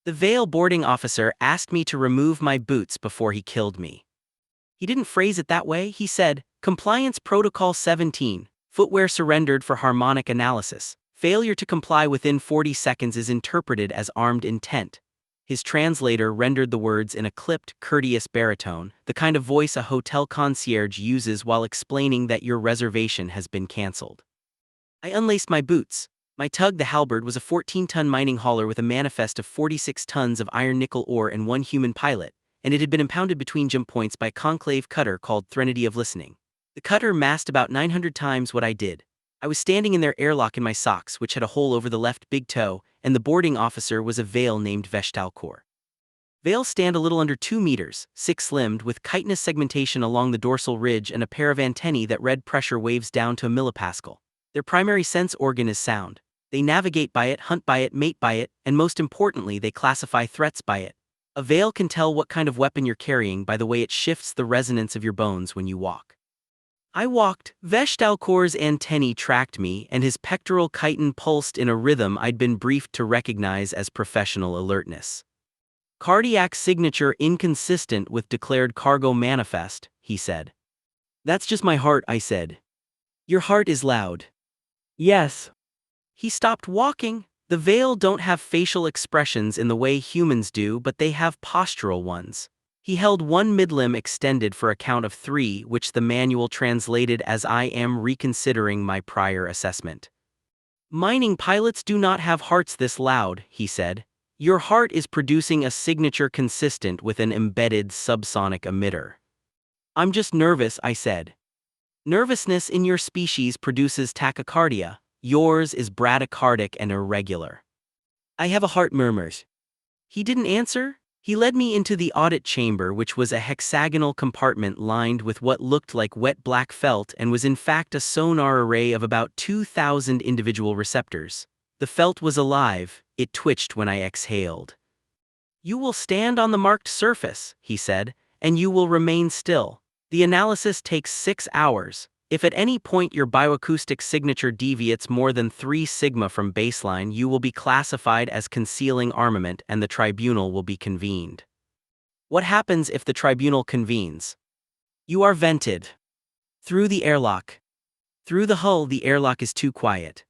The Vale boarding officer asked me to remove my boots before he killed me. He didn't phrase it that way, he said, Compliance Protocol 17, footwear surrendered for harmonic analysis. Failure to comply within 40 seconds is interpreted as armed intent. His translator rendered the words in a clipped, courteous baritone, the kind of voice a hotel concierge uses while explaining that your reservation has been cancelled. I unlaced my boots. My tug, the Halberd, was a 14-ton mining hauler with a manifest of 46 tons of iron-nickel ore and one human pilot, and it had been impounded between jump points by a conclave cutter called Threnody of Listening. The cutter massed about 900 times what I did. I was standing in their airlock in my socks, which had a hole over the left big toe, and the boarding officer was a Vale named Veshtalkor. Vales stand a little under 2 meters, 6-limbed, with chitinous segmentation along the dorsal ridge and a pair of antennae that read pressure waves down to a millipascal. Their primary sense organ is sound. They navigate by it, hunt by it, mate by it, and most importantly, they classify threats by it. A Vale can tell what kind of weapon you're carrying by the way it shifts the resonance of your bones when you walk. I walked. Veshtalkor's antennae tracked me, and his pectoral chitin pulsed in a rhythm I'd been briefed to recognize as professional alertness. Cardiac signature inconsistent with declared cargo manifest, he said. That's just my heart, I said. Your heart is loud. Yes. He stopped walking. The Vale don't have facial expressions in the way humans do, but they have postural ones. He held one midlimb extended for a count of 3, which the manual translated as I am reconsidering my prior assessment. Mining pilots do not have hearts this loud, he said. Your heart is producing a signature consistent with an embedded subsonic emitter. I'm just nervous, I said. Nervousness in your species produces tachycardia. Yours is bradycardic and irregular. I have a heart, murmurs. He didn't answer. He led me into the audit chamber, which was a hexagonal compartment lined with what looked like wet black felt and was in fact a sonar array of about 2,000 individual receptors. The felt was alive. It twitched when I exhaled. You will stand on the marked surface, he said, and you will remain still. The analysis takes 6 hours. If at any point your bioacoustic signature deviates more than 3 sigma from baseline, you will be classified as concealing armament and the tribunal will be convened. What happens if the tribunal convenes? You are vented. Through the airlock. Through the hull, the airlock is too quiet.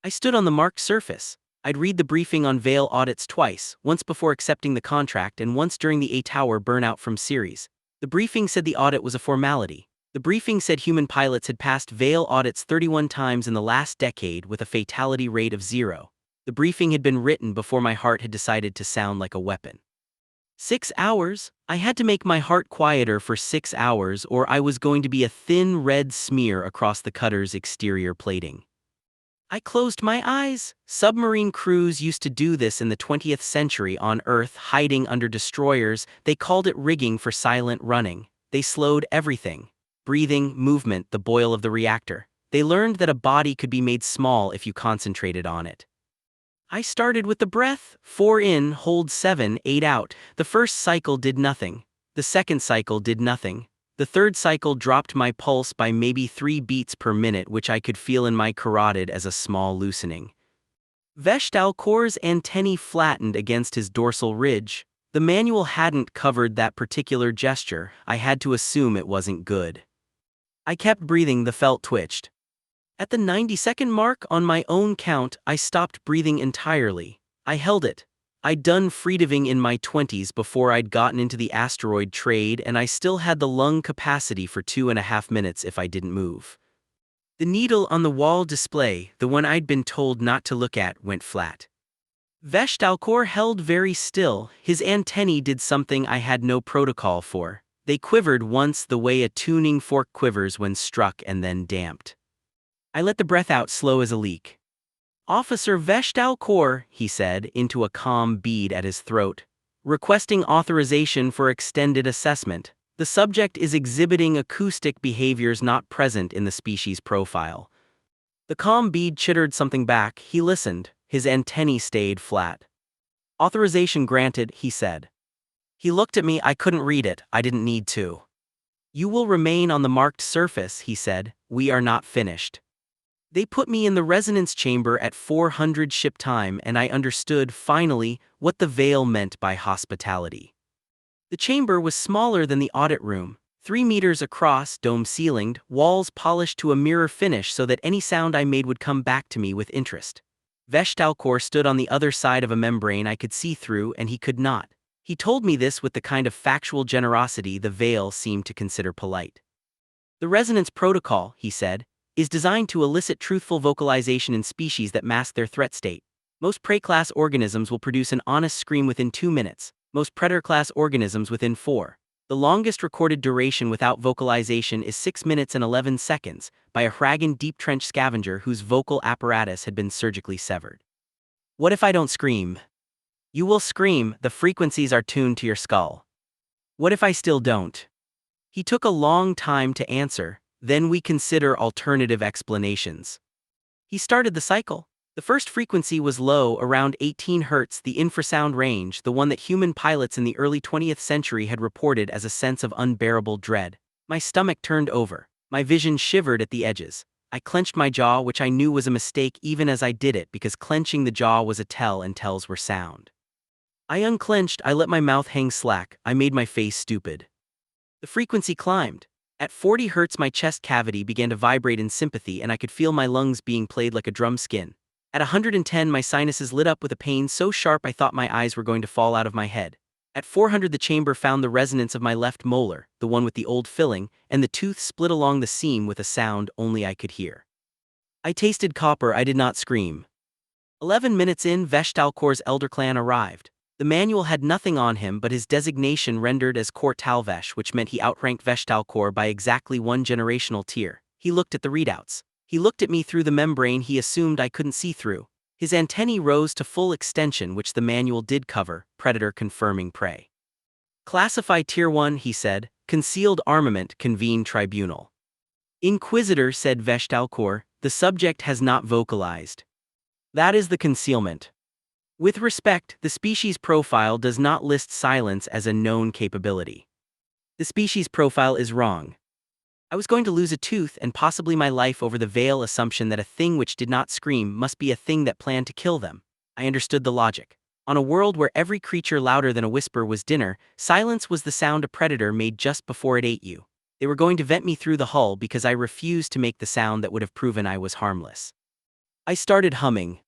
I stood on the marked surface. I'd read the briefing on Vale audits twice, once before accepting the contract and once during the A-Tower burnout from series. The briefing said the audit was a formality. The briefing said human pilots had passed Vale audits 31 times in the last decade with a fatality rate of 0. The briefing had been written before my heart had decided to sound like a weapon. 6 hours? I had to make my heart quieter for 6 hours or I was going to be a thin red smear across the cutter's exterior plating. I closed my eyes. Submarine crews used to do this in the 20th century on Earth, hiding under destroyers. They called it rigging for silent running. They slowed everything. Breathing, movement, the boil of the reactor. They learned that a body could be made small if you concentrated on it. I started with the breath, 4 in, hold 7, 8 out. The first cycle did nothing. The second cycle did nothing. The third cycle dropped my pulse by maybe 3 beats per minute, which I could feel in my carotid as a small loosening. Veshtalkor's antennae flattened against his dorsal ridge. The manual hadn't covered that particular gesture. I had to assume it wasn't good. I kept breathing. The felt twitched. At the 90-second mark on my own count, I stopped breathing entirely. I held it. I'd done freediving in my 20s before I'd gotten into the asteroid trade, and I still had the lung capacity for 2.5 minutes if I didn't move. The needle on the wall display, the one I'd been told not to look at, went flat. Veshtalkor held very still. His antennae did something I had no protocol for. They quivered once the way a tuning fork quivers when struck and then damped. I let the breath out slow as a leak. Officer Veshtalkor, he said, into a calm bead at his throat. Requesting authorization for extended assessment. The subject is exhibiting acoustic behaviors not present in the species profile. The calm bead chittered something back. He listened. His antennae stayed flat. Authorization granted, he said. He looked at me. I couldn't read it. I didn't need to. You will remain on the marked surface, he said. We are not finished. They put me in the resonance chamber at 400 ship time, and I understood, finally, what the veil meant by hospitality. The chamber was smaller than the audit room, 3 meters across, dome-ceilinged, walls polished to a mirror finish so that any sound I made would come back to me with interest. Veshtalkor stood on the other side of a membrane I could see through, and he could not. He told me this with the kind of factual generosity the veil seemed to consider polite. The resonance protocol, he said, is designed to elicit truthful vocalization in species that mask their threat state. Most prey-class organisms will produce an honest scream within 2 minutes, most predator-class organisms within 4. The longest recorded duration without vocalization is 6 minutes and 11 seconds, by a Hragan deep-trench scavenger whose vocal apparatus had been surgically severed. What if I don't scream? You will scream, the frequencies are tuned to your skull. What if I still don't? He took a long time to answer, then we consider alternative explanations. He started the cycle. The first frequency was low, around 18 Hz, the infrasound range, the one that human pilots in the early 20th century had reported as a sense of unbearable dread. My stomach turned over. My vision shivered at the edges. I clenched my jaw, which I knew was a mistake even as I did it, because clenching the jaw was a tell and tells were sound. I unclenched, I let my mouth hang slack, I made my face stupid. The frequency climbed. At 40 Hz my chest cavity began to vibrate in sympathy and I could feel my lungs being played like a drum skin. At 110 my sinuses lit up with a pain so sharp I thought my eyes were going to fall out of my head. At 400 the chamber found the resonance of my left molar, the one with the old filling, and the tooth split along the seam with a sound only I could hear. I tasted copper, I did not scream. 11 minutes in, Veshtalkor's elder clan arrived. The manual had nothing on him but his designation rendered as Kor Talvesh, which meant he outranked Veshtalkor by exactly 1 generational tier. He looked at the readouts. He looked at me through the membrane he assumed I couldn't see through. His antennae rose to full extension, which the manual did cover, predator confirming prey. Classify Tier 1, he said. Concealed armament, convene tribunal. Inquisitor, said Veshtalkor, the subject has not vocalized. That is the concealment. With respect, the species profile does not list silence as a known capability. The species profile is wrong. I was going to lose a tooth and possibly my life over the veil assumption that a thing which did not scream must be a thing that planned to kill them. I understood the logic. On a world where every creature louder than a whisper was dinner, silence was the sound a predator made just before it ate you. They were going to vent me through the hull because I refused to make the sound that would have proven I was harmless. I started humming.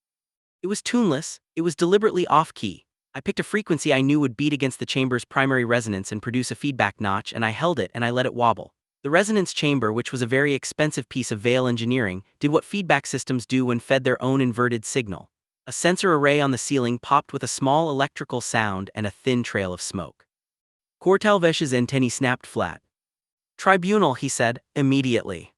It was tuneless, it was deliberately off-key. I picked a frequency I knew would beat against the chamber's primary resonance and produce a feedback notch, and I held it and I let it wobble. The resonance chamber, which was a very expensive piece of veil engineering, did what feedback systems do when fed their own inverted signal. A sensor array on the ceiling popped with a small electrical sound and a thin trail of smoke. Kor Talvesh's antennae snapped flat. Tribunal, he said, immediately.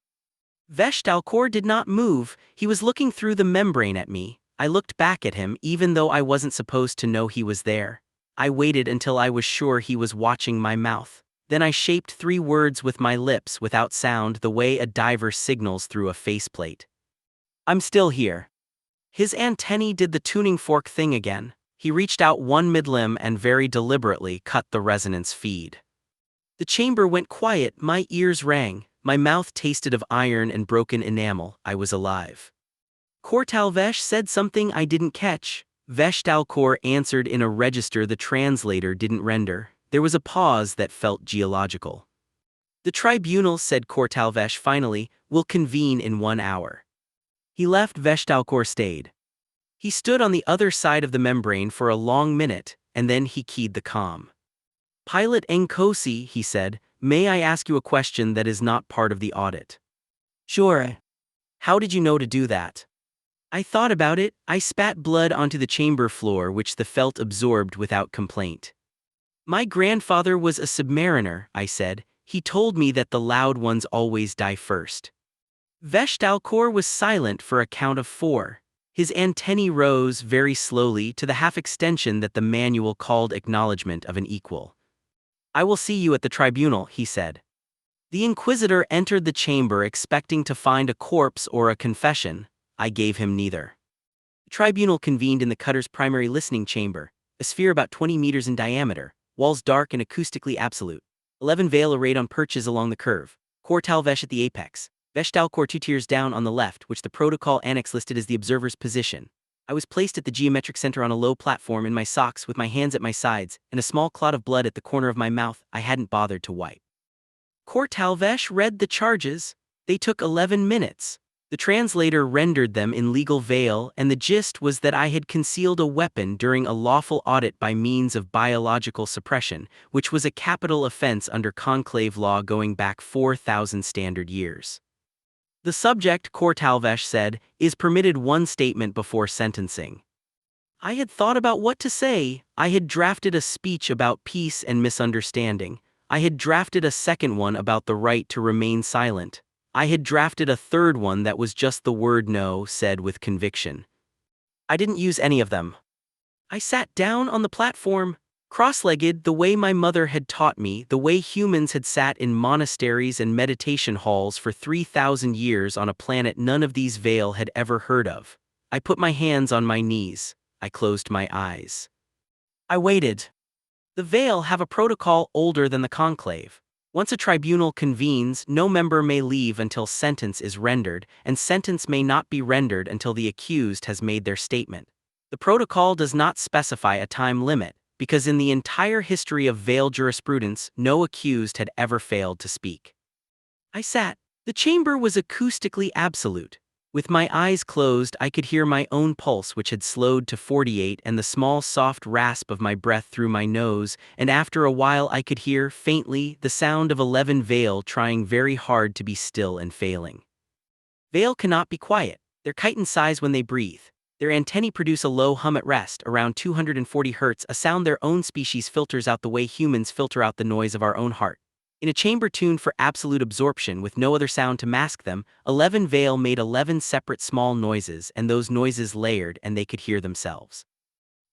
Veshtalkor did not move, he was looking through the membrane at me. I looked back at him even though I wasn't supposed to know he was there. I waited until I was sure he was watching my mouth. Then I shaped 3 words with my lips without sound, the way a diver signals through a faceplate. I'm still here. His antennae did the tuning fork thing again. He reached out one mid-limb and very deliberately cut the resonance feed. The chamber went quiet, my ears rang, my mouth tasted of iron and broken enamel. I was alive. Kor Talvesh said something I didn't catch. Veshtalkor answered in a register the translator didn't render. There was a pause that felt geological. The tribunal, said Kor Talvesh finally, will convene in 1 hour. He left. Veshtalkor stayed. He stood on the other side of the membrane for a long minute, and then he keyed the comm. Pilot Nkosi, he said, may I ask you a question that is not part of the audit? Sure. How did you know to do that? I thought about it. I spat blood onto the chamber floor, which the felt absorbed without complaint. My grandfather was a submariner, I said. He told me that the loud ones always die first. Veshtalkor was silent for a count of 4. His antennae rose very slowly to the half extension that the manual called acknowledgement of an equal. I will see you at the tribunal, he said. The Inquisitor entered the chamber expecting to find a corpse or a confession. I gave him neither. The tribunal convened in the cutter's primary listening chamber, a sphere about 20 meters in diameter, walls dark and acoustically absolute. 11 veil arrayed on perches along the curve, Kor Talvesh at the apex. Vestalcor 2 tiers down on the left, which the protocol annex listed as the observer's position. I was placed at the geometric center on a low platform in my socks with my hands at my sides and a small clot of blood at the corner of my mouth I hadn't bothered to wipe. Kortalvesh read the charges. They took 11 minutes. The translator rendered them in legal veil, and the gist was that I had concealed a weapon during a lawful audit by means of biological suppression, which was a capital offense under conclave law going back 4,000 standard years. The subject, Kortalvesh said, is permitted one statement before sentencing. I had thought about what to say. I had drafted a speech about peace and misunderstanding. I had drafted a second one about the right to remain silent. I had drafted a third one that was just the word no said with conviction. I didn't use any of them. I sat down on the platform, cross-legged the way my mother had taught me, the way humans had sat in monasteries and meditation halls for 3,000 years on a planet none of these veil had ever heard of. I put my hands on my knees. I closed my eyes. I waited. The veil have a protocol older than the conclave. Once a tribunal convenes, no member may leave until sentence is rendered, and sentence may not be rendered until the accused has made their statement. The protocol does not specify a time limit, because in the entire history of veil jurisprudence, no accused had ever failed to speak. I sat. The chamber was acoustically absolute. With my eyes closed, I could hear my own pulse, which had slowed to 48, and the small soft rasp of my breath through my nose, and after a while I could hear, faintly, the sound of 11 veil trying very hard to be still and failing. Veil cannot be quiet. Their chitin size when they breathe. Their antennae produce a low hum at rest, around 240 Hz, a sound their own species filters out the way humans filter out the noise of our own heart. In a chamber tuned for absolute absorption with no other sound to mask them, 11 veil made 11 separate small noises, and those noises layered and they could hear themselves.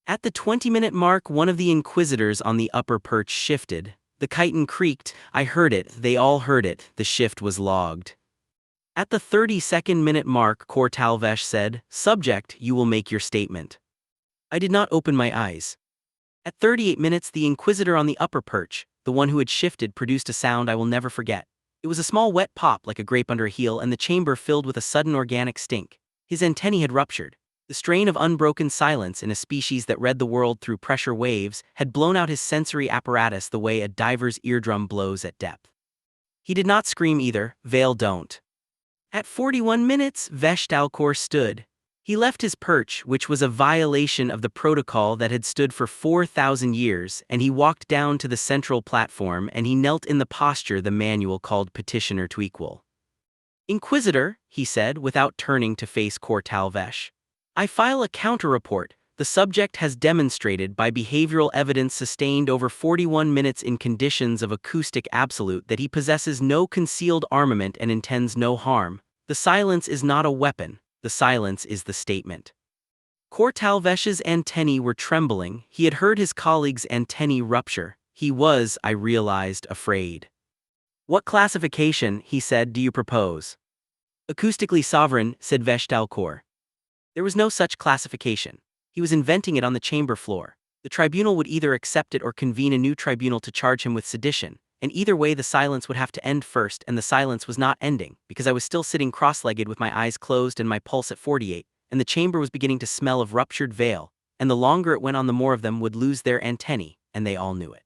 At the 20-minute mark, one of the inquisitors on the upper perch shifted. The chitin creaked. I heard it. They all heard it. The shift was logged. At the 32nd minute mark, Kortalvesh said, "Subject, you will make your statement." I did not open my eyes. At 38 minutes, the inquisitor on the upper perch, the one who had shifted, produced a sound I will never forget. It was a small wet pop like a grape under a heel, and the chamber filled with a sudden organic stink. His antennae had ruptured. The strain of unbroken silence in a species that read the world through pressure waves had blown out his sensory apparatus the way a diver's eardrum blows at depth. He did not scream either. Veil don't. At 41 minutes, Vestalcor stood. He left his perch, which was a violation of the protocol that had stood for 4,000 years, and he walked down to the central platform and he knelt in the posture the manual called petitioner to equal. "Inquisitor," he said without turning to face Kortalvesh, "I file a counter-report. The subject has demonstrated by behavioral evidence sustained over 41 minutes in conditions of acoustic absolute that he possesses no concealed armament and intends no harm. The silence is not a weapon. The silence is the statement." Kortalvesh's antennae were trembling. He had heard his colleague's antennae rupture. He was, I realized, afraid. "What classification," he said, "do you propose?" "Acoustically sovereign," said Vestalcor. There was no such classification. He was inventing it on the chamber floor. The tribunal would either accept it or convene a new tribunal to charge him with sedition, and either way the silence would have to end first, and the silence was not ending, because I was still sitting cross-legged with my eyes closed and my pulse at 48, and the chamber was beginning to smell of ruptured veil, and the longer it went on the more of them would lose their antennae, and they all knew it.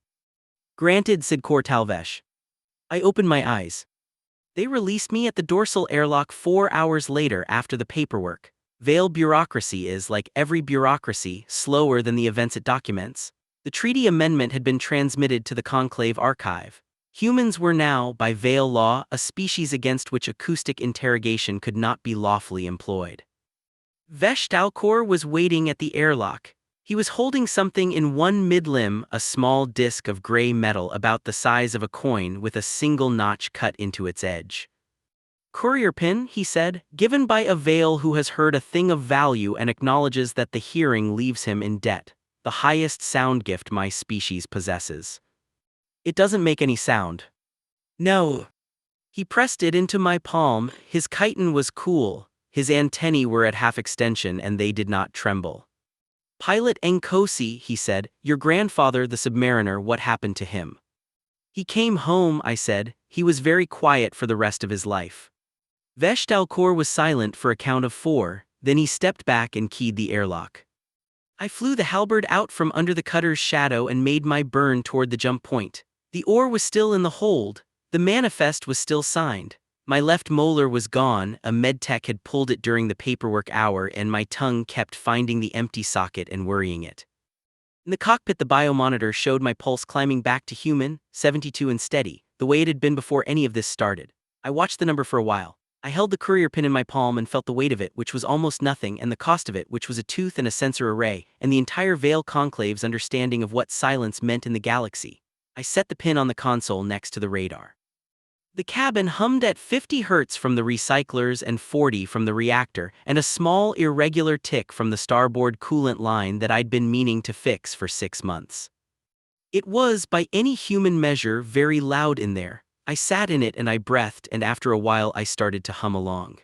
"Granted," said Kortalvesh. I opened my eyes. They released me at the dorsal airlock 4 hours later after the paperwork. Veil bureaucracy is, like every bureaucracy, slower than the events it documents. The treaty amendment had been transmitted to the conclave archive. Humans were now, by veil law, a species against which acoustic interrogation could not be lawfully employed. Vestalcor was waiting at the airlock. He was holding something in one mid-limb, a small disc of gray metal about the size of a coin with a single notch cut into its edge. "Courier pin," he said, "given by a veil who has heard a thing of value and acknowledges that the hearing leaves him in debt. The highest sound gift my species possesses." "It doesn't make any sound." "No." He pressed it into my palm. His chitin was cool. His antennae were at half extension and they did not tremble. "Pilot Nkosi," he said, "your grandfather the submariner, what happened to him?" "He came home," I said. "He was very quiet for the rest of his life." Vestalcor was silent for a count of 4, then he stepped back and keyed the airlock. I flew the halberd out from under the cutter's shadow and made my burn toward the jump point. The ore was still in the hold, the manifest was still signed. My left molar was gone, a medtech had pulled it during the paperwork hour, and my tongue kept finding the empty socket and worrying it. In the cockpit, the biomonitor showed my pulse climbing back to human, 72 and steady, the way it had been before any of this started. I watched the number for a while. I held the courier pin in my palm and felt the weight of it, which was almost nothing, and the cost of it, which was a tooth and a sensor array, and the entire Veil Conclave's understanding of what silence meant in the galaxy. I set the pin on the console next to the radar. The cabin hummed at 50 Hz from the recyclers and 40 from the reactor, and a small irregular tick from the starboard coolant line that I'd been meaning to fix for 6 months. It was, by any human measure, very loud in there. I sat in it and I breathed, and after a while I started to hum along.